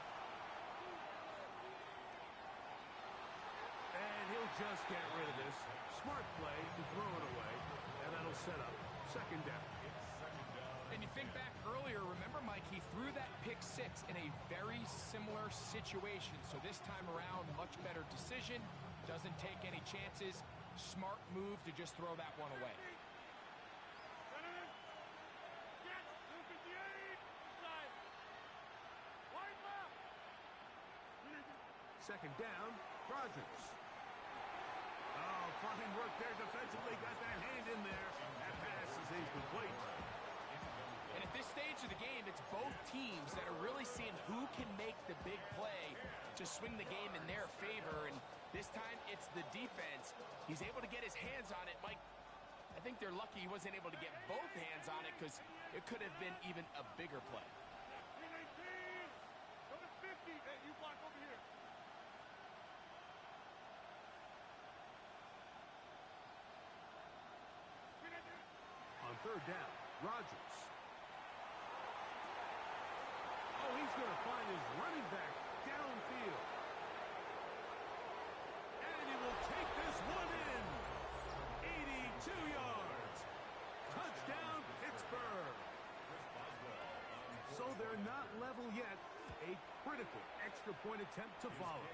And he'll just get rid of this. Smart play to throw it away, and that'll set up second down. And you think back earlier, remember, Mike, he threw that pick six in a very similar situation. So this time around, much better decision. Doesn't take any chances. Smart move to just throw that one away. Second down, Rodgers. Oh, fine work there defensively. Got that hand in there. That pass is incomplete. And at this stage of the game, it's both teams that are really seeing who can make the big play to swing the game in their favor. And this time, it's the defense. He's able to get his hands on it. Mike, I think they're lucky he wasn't able to get both hands on it because it could have been even a bigger play. Number 50, hey, you block over here. On third down, Rodgers. Oh, he's going to find his running back downfield. And he will take this one in. 82 yards. Touchdown, Pittsburgh. So they're not level yet. A critical extra point attempt to follow.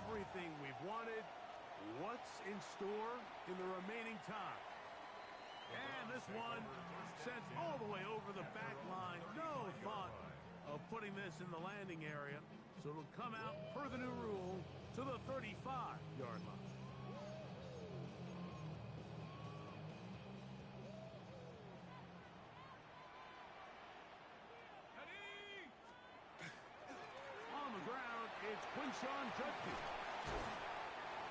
Everything we've wanted. What's in store in the remaining time? And this one sent all the way over the back line. No thought of putting this in the landing area. So it'll come out per the new rule to the 35-yard line. On the ground, it's Quinshawn Judkins.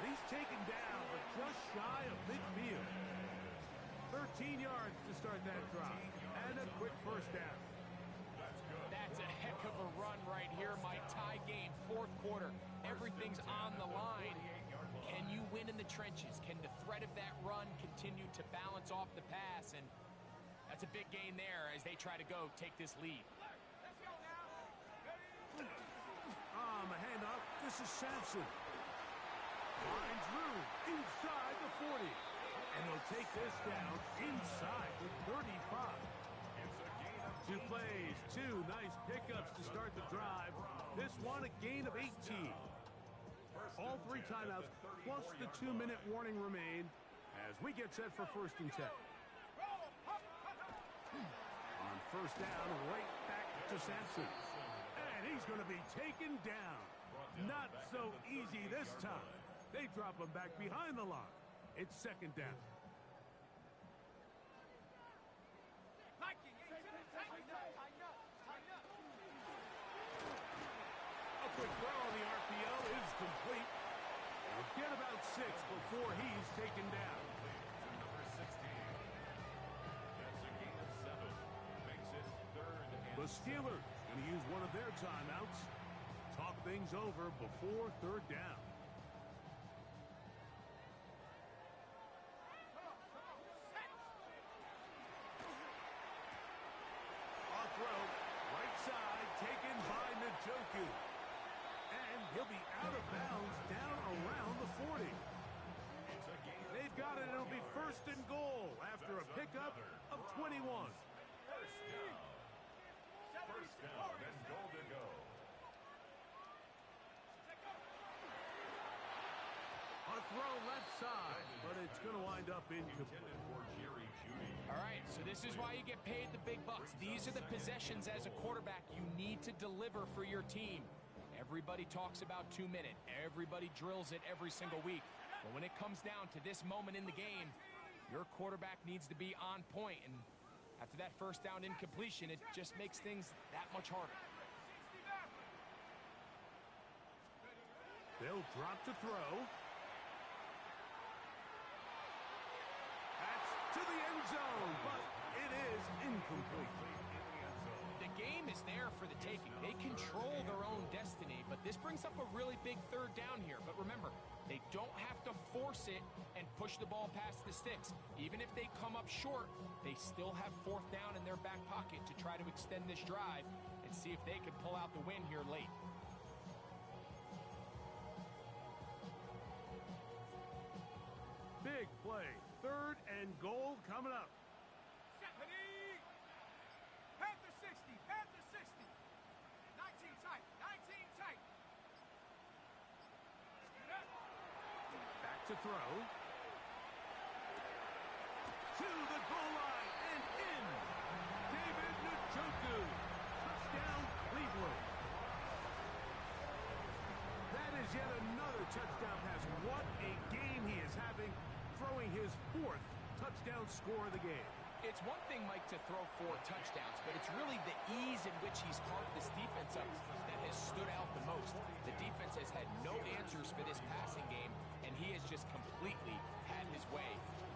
He's taken down, but just shy of midfield. 13 yards to start that drive. And a quick first down. That's a heck of a run right here, Mike. Tie game, fourth quarter. Everything's on the line. Can you win in the trenches? Can the threat of that run continue to balance off the pass? And that's a big gain there as they try to go take this lead. On the handoff, this is Sampson. Finds room inside the 40. And they'll take this down inside the 35. Two plays, two nice pickups to start the drive. This one a gain of 18. All 3 timeouts plus the 2-minute warning remain as we get set for 1st and 10. On 1st down, right back to Sampson. And he's going to be taken down. Not so easy this time. They drop him back behind the line. It's 2nd down. A quick throw on the RPO is complete. We'll get about 6 before he's taken down. Number 16. That's a gain of 7. Makes it 3rd and The Steelers going to use one of their timeouts. Talk things over before 3rd down. Off road, right side, taken by Njoku. And he'll be out of bounds down around the 40. They've got it. It'll be 1st and goal after a pickup of 21. First down and goal to go. A throw left side, but it's going to wind up incomplete. All right, so this is why you get paid the big bucks. These are the possessions as a quarterback you need to deliver for your team. Everybody talks about 2-minute. Everybody drills it every single week. But when it comes down to this moment in the game, your quarterback needs to be on point. And after that 1st down incompletion, it just makes things that much harder. They'll drop to throw. That's to the end zone, but it is incomplete. The game is there for the taking. They control their own destiny, but this brings up a really big 3rd down here. But remember, they don't have to force it and push the ball past the sticks. Even if they come up short, they still have 4th down in their back pocket to try to extend this drive and see if they can pull out the win here late. Big play. 3rd and goal coming up. Panther 60, Panther 60. 19 tight, 19 tight. Back to throw. To the goal line and in. David Njoku. Touchdown, Cleveland. That is yet another touchdown pass. What a game he is having, throwing his 4th touchdown score of the game. It's one thing, Mike, to throw 4 touchdowns, but it's really the ease in which he's carved this defense up that has stood out the most. The defense has had no answers for this passing game, and he has just completely had his way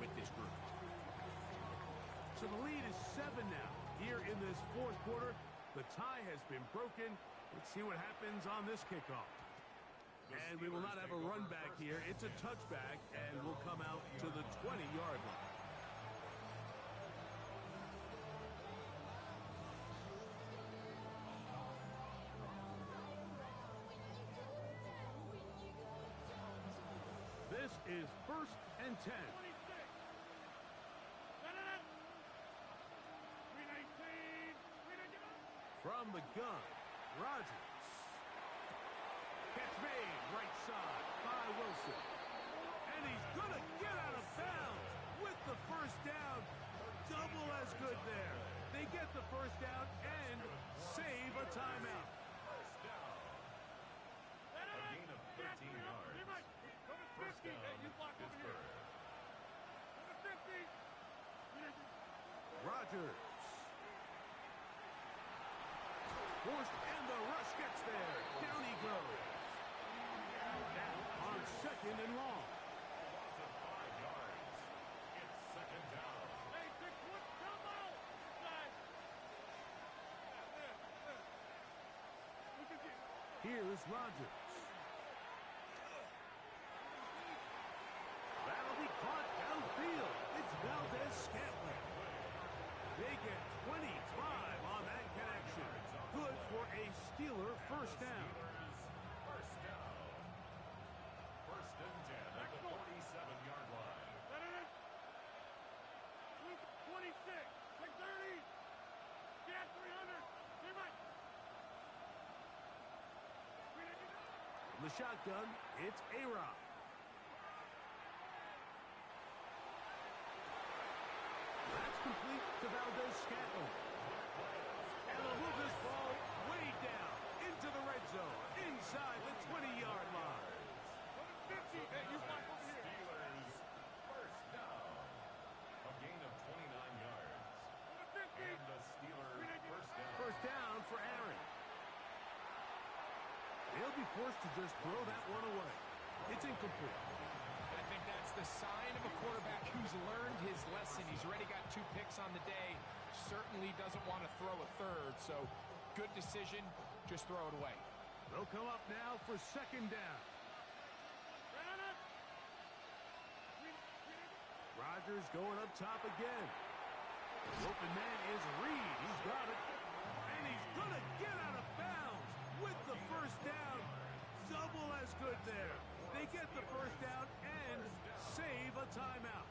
with this group. So the lead is 7 now. Here in this 4th quarter, the tie has been broken. Let's see what happens on this kickoff. And we will not have a run back here. It's a touchback, and will come out to the 20-yard line. This is 1st and 10. 319. From the gun, Rodgers. Catch made, right side by Wilson. And he's going to get out of bounds with the 1st down. Double as good there. They get the 1st down and save a timeout. First down. A gain of 13 yards. First down, Pittsburgh. Rodgers. Forced, and the rush gets there. Down he goes. Now on 2nd and long. Loss of 5 yards. It's 2nd down. Hey, 6-1, come out! Side. Look at this. Here's Rodgers. That'll be caught downfield. It's Valdez-Scantling. They get 25 on that connection. Good for a Steeler 1st down. First down. 1st and 10 at the 47-yard line. 26, 630. Get 300. Come on. the shotgun, it's A-Rod. That's complete to Valdez-Scantling. And they'll move this ball way down into the red zone, inside the 20-yard line. 50. Hey, you block over here. Steelers first down. A gain of 29 yards. And the Steelers first down. First down for Aaron. He'll be forced to just throw that one away. It's incomplete. I think that's the sign of a quarterback who's learned his lesson. He's already got 2 picks on the day. Certainly doesn't want to throw a third, so good decision. Just throw it away. They'll come up now for second down. Rodgers going up top again. The open man is Reed. He's got it. And he's going to get out of bounds with the first down. Double as good there. They get the first down and save a timeout.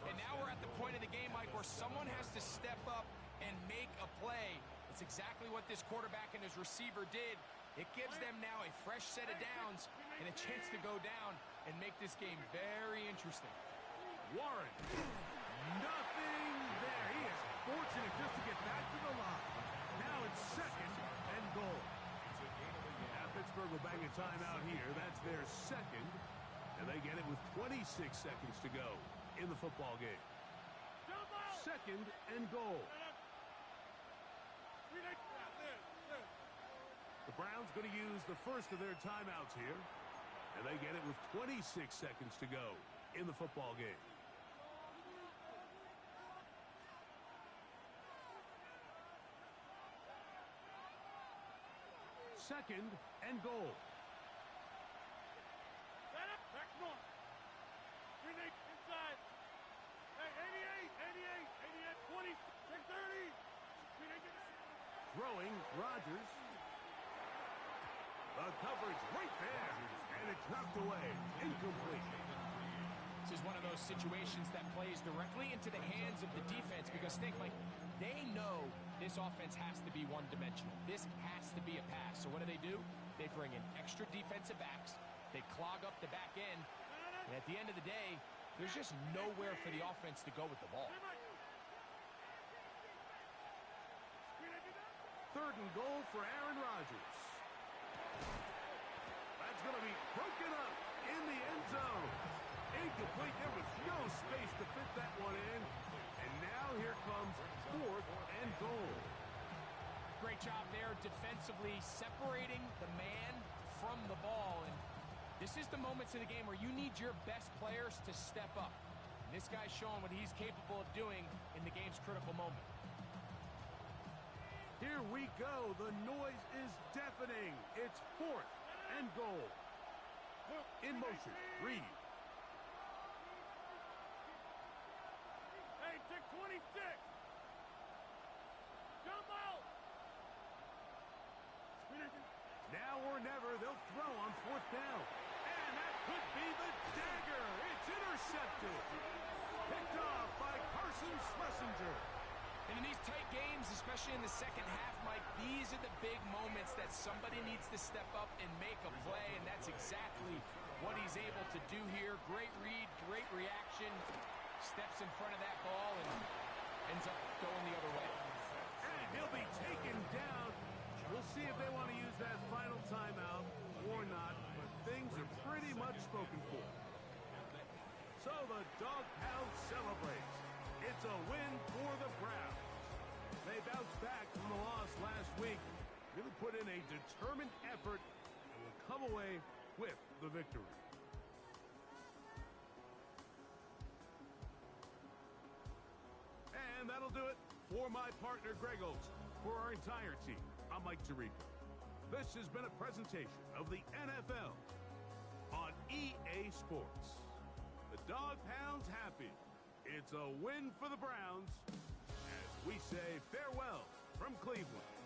And now we're at the point of the game, Mike, where someone has to step up and make a play. It's exactly what this quarterback and his receiver did. It gives them now a fresh set of downs and a chance to go down and make this game very interesting. Warren, nothing there. He is fortunate just to get back to the line. Now it's second and goal. Now Pittsburgh will bang a timeout here. That's their second. And they get it with 26 seconds to go in the football game. Second and goal. The Browns going to use the first of their timeouts here. And they get it with 26 seconds to go in the football game. Second and goal. Back north. Green inside. Hey, 88, 20, 30. Throwing Rodgers. The coverage right there. And it's knocked away. Incomplete. This is one of those situations that plays directly into the hands of the defense because think, Mike, they know this offense has to be one-dimensional. This has to be a pass. So what do? They bring in extra defensive backs. They clog up the back end. And at the end of the day, there's just nowhere for the offense to go with the ball. Third and goal for Aaron Rodgers. That's going to be broken up in the end zone. Incomplete. There was no space to fit that one in. And now here comes fourth and goal. Great job there defensively, separating the man from the ball. And this is the moments of the game where you need your best players to step up. And this guy's showing what he's capable of doing in the game's critical moment. Here we go. The noise is deafening. It's fourth and goal. In motion, Reed. Hey, take 26. Jump out. Now or never, they'll throw on fourth down. And that could be the dagger. It's intercepted. Picked off by Carson Schlesinger. And in these tight games, especially in the second half, Mike, these are the big moments that somebody needs to step up and make a play, and that's exactly what he's able to do here. Great read, great reaction, steps in front of that ball and ends up going the other way. And he'll be taken down. We'll see if they want to use that final timeout or not, but things are pretty much spoken for. So the Dog Pound celebrates. It's a win for the Browns. They bounced back from the loss last week, really put in a determined effort, and will come away with the victory. And that'll do it for my partner, Greg Olson. For our entire team, I'm Mike Tirico. This has been a presentation of the NFL on EA Sports. The Dog Pound's happy. It's a win for the Browns as we say farewell from Cleveland.